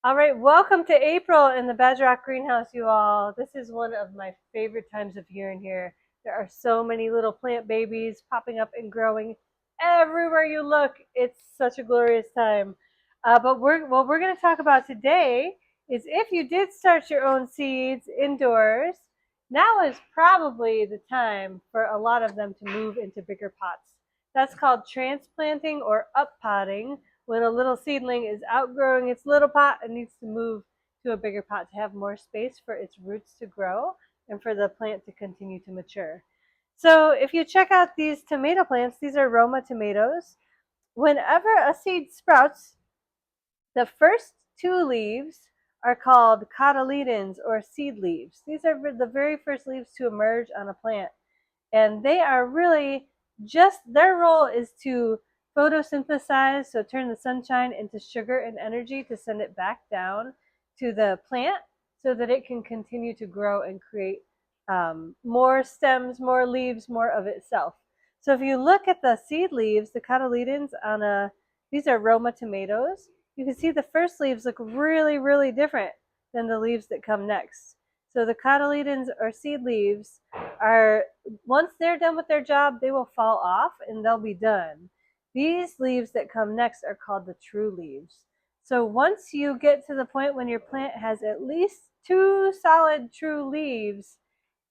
All right, welcome to April in the Badgerock Greenhouse, you all. This is one of my favorite times of year in here. There are so many little plant babies popping up and growing everywhere you look. It's such a glorious time. But what we're going to talk about today is if you did start your own seeds indoors, now is probably the time for a lot of them to move into bigger pots. That's called transplanting or uppotting, when a little seedling is outgrowing its little pot and needs to move to a bigger pot to have more space for its roots to grow and for the plant to continue to mature. So if you check out these tomato plants, these are Roma tomatoes. Whenever a seed sprouts, the first two leaves are called cotyledons or seed leaves. These are the very first leaves to emerge on a plant. And they are really just, their role is to photosynthesize, so turn the sunshine into sugar and energy to send it back down to the plant so that it can continue to grow and create more stems, more leaves, more of itself. So if you look at the seed leaves, the cotyledons these are Roma tomatoes, you can see the first leaves look really, really different than the leaves that come next. So the cotyledons or seed leaves are, once they're done with their job, they will fall off and they'll be done. These leaves that come next are called the true leaves. So once you get to the point when your plant has at least two solid true leaves,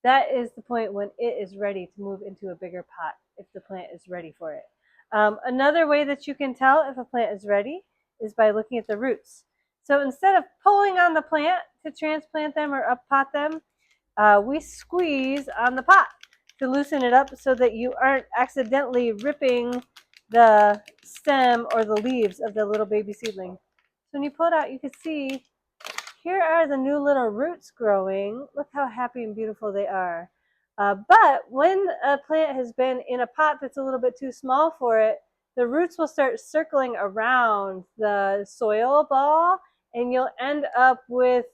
that is the point when it is ready to move into a bigger pot if the plant is ready for it. Another way that you can tell if a plant is ready is by looking at the roots. So instead of pulling on the plant to transplant them or uppot them, we squeeze on the pot to loosen it up so that you aren't accidentally ripping the stem or the leaves of the little baby seedling. So when you pull it out, you can see here are the new little roots growing. Look how happy and beautiful they are. But when a plant has been in a pot that's a little bit too small for it, the roots will start circling around the soil ball, and you'll end up with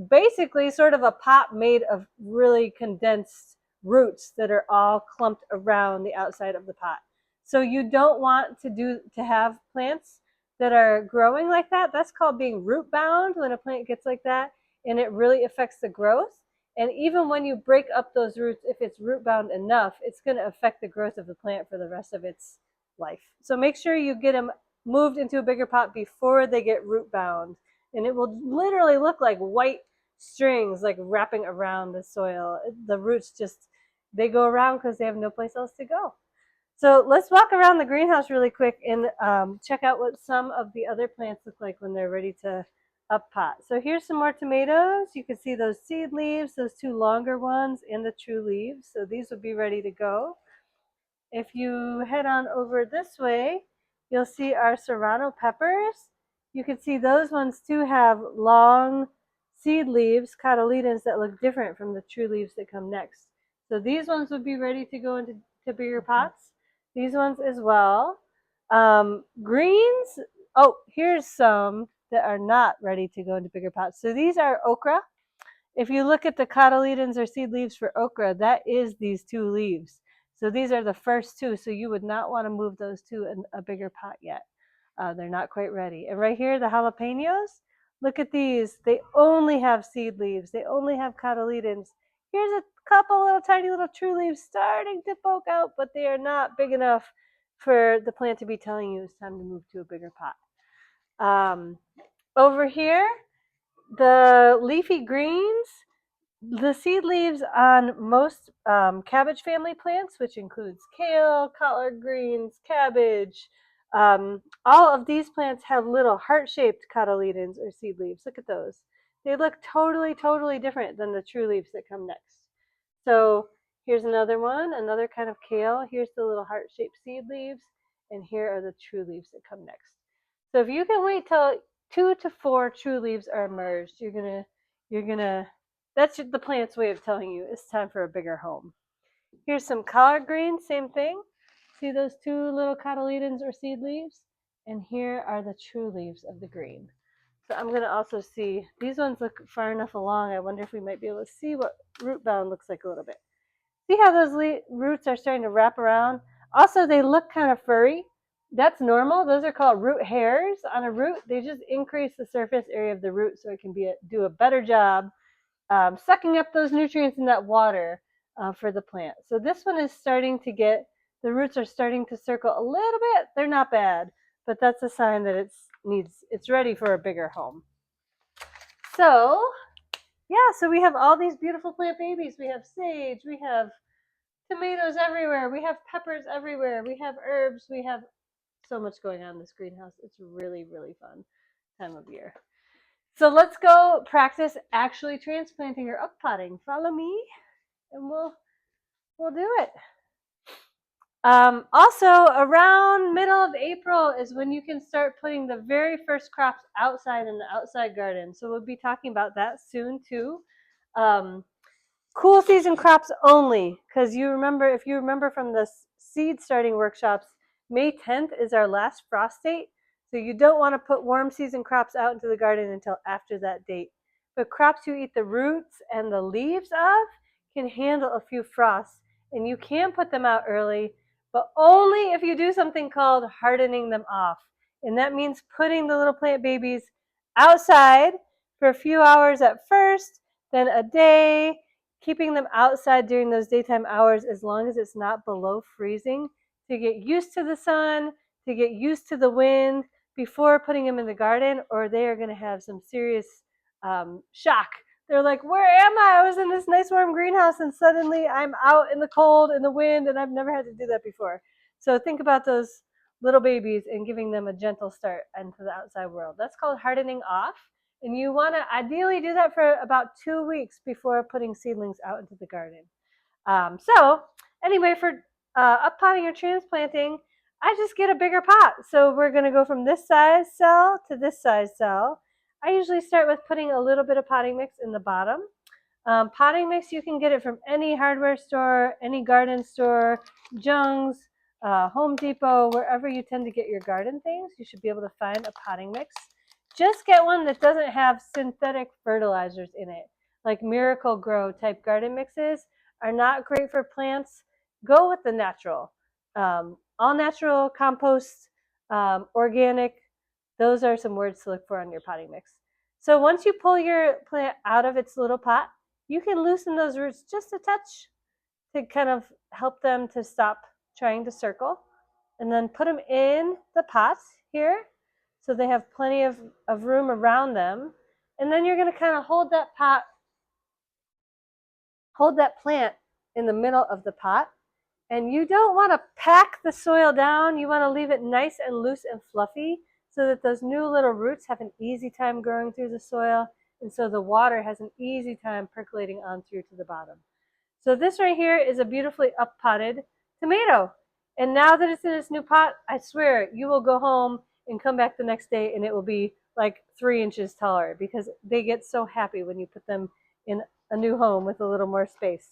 basically sort of a pot made of really condensed roots that are all clumped around the outside of the pot. So you don't want to have plants that are growing like that. That's called being root bound when a plant gets like that, and it really affects the growth. And even when you break up those roots, if it's root bound enough, it's going to affect the growth of the plant for the rest of its life. So make sure you get them moved into a bigger pot before they get root bound, and it will literally look like white strings like wrapping around the soil. The roots just, they go around because they have no place else to go. So let's walk around the greenhouse really quick and check out what some of the other plants look like when they're ready to up pot. So here's some more tomatoes. You can see those seed leaves, those two longer ones, and the true leaves. So these would be ready to go. If you head on over this way, you'll see our serrano peppers. You can see those ones too have long seed leaves, cotyledons, that look different from the true leaves that come next. So these ones would be ready to go into bigger pots. These ones as well. Greens, oh, here's some that are not ready to go into bigger pots. So these are okra. If you look at the cotyledons or seed leaves for okra, that is these two leaves. So these are the first two, so you would not want to move those two in a bigger pot yet. They're not quite ready. And right here, the jalapenos, look at these. They only have seed leaves. They only have cotyledons. Here's a couple little tiny little true leaves starting to poke out, but they are not big enough for the plant to be telling you it's time to move to a bigger pot. Over here, the leafy greens, the seed leaves on most cabbage family plants, which includes kale, collard greens, cabbage, all of these plants have little heart-shaped cotyledons or seed leaves. Look at those. They look totally, totally different than the true leaves that come next. So here's another one, another kind of kale. Here's the little heart-shaped seed leaves, and here are the true leaves that come next. So if you can wait till 2 to 4 true leaves are emerged, you're gonna that's the plant's way of telling you it's time for a bigger home. Here's some collard greens, same thing. See those two little cotyledons or seed leaves? And here are the true leaves of the green. So I'm going to also see, these ones look far enough along, I wonder if we might be able to see what root bound looks like a little bit. See how those roots are starting to wrap around? Also, they look kind of furry. That's normal. Those are called root hairs on a root. They just increase the surface area of the root so it can do a better job sucking up those nutrients in that water for the plant. So this one is starting to the roots are starting to circle a little bit. They're not bad, but that's a sign that it's ready for a bigger home. So yeah, so we have all these beautiful plant babies. We have sage, we have tomatoes everywhere, we have peppers everywhere, we have herbs, we have so much going on in this greenhouse. It's really, really fun time of year. So let's go practice actually transplanting or uppotting. Follow me and we'll do it. Also, around middle of April is when you can start putting the very first crops outside in the outside garden. So we'll be talking about that soon too. Cool season crops only, because if you remember from the seed starting workshops, May 10th is our last frost date. So you don't want to put warm season crops out into the garden until after that date. But crops you eat the roots and the leaves of can handle a few frosts, and you can put them out early, but only if you do something called hardening them off. And that means putting the little plant babies outside for a few hours at first, then a day, keeping them outside during those daytime hours as long as it's not below freezing to get used to the sun, to get used to the wind before putting them in the garden, or they are going to have some serious shock. They're like, where am I? I was in this nice warm greenhouse and suddenly I'm out in the cold and the wind and I've never had to do that before. So think about those little babies and giving them a gentle start into the outside world. That's called hardening off. And you want to ideally do that for about 2 weeks before putting seedlings out into the garden. So anyway, for uppotting or transplanting, I just get a bigger pot. So we're going to go from this size cell to this size cell. I usually start with putting a little bit of potting mix in the bottom. Potting mix, you can get it from any hardware store, any garden store, Jung's, Home Depot, wherever you tend to get your garden things. You should be able to find a potting mix. Just get one that doesn't have synthetic fertilizers in it, like Miracle Grow type garden mixes are not great for plants. Go with the natural. All natural, compost, organic. Those are some words to look for on your potting mix. So once you pull your plant out of its little pot, you can loosen those roots just a touch to kind of help them to stop trying to circle. And then put them in the pots here so they have plenty of room around them. And then you're going to kind of hold that plant in the middle of the pot. And you don't want to pack the soil down. You want to leave it nice and loose and fluffy so that those new little roots have an easy time growing through the soil. And so the water has an easy time percolating on through to the bottom. So this right here is a beautifully up-potted tomato. And now that it's in its new pot, I swear you will go home and come back the next day and it will be like 3 inches taller because they get so happy when you put them in a new home with a little more space.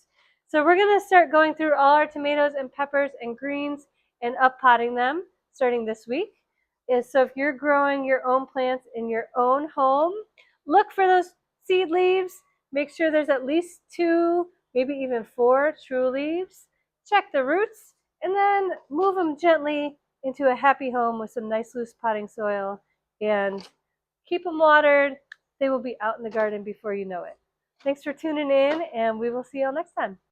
So we're going to start going through all our tomatoes and peppers and greens and up-potting them starting this week. So if you're growing your own plants in your own home, look for those seed leaves. Make sure there's at least 2, maybe even 4 true leaves. Check the roots and then move them gently into a happy home with some nice loose potting soil and keep them watered. They will be out in the garden before you know it. Thanks for tuning in and we will see you all next time.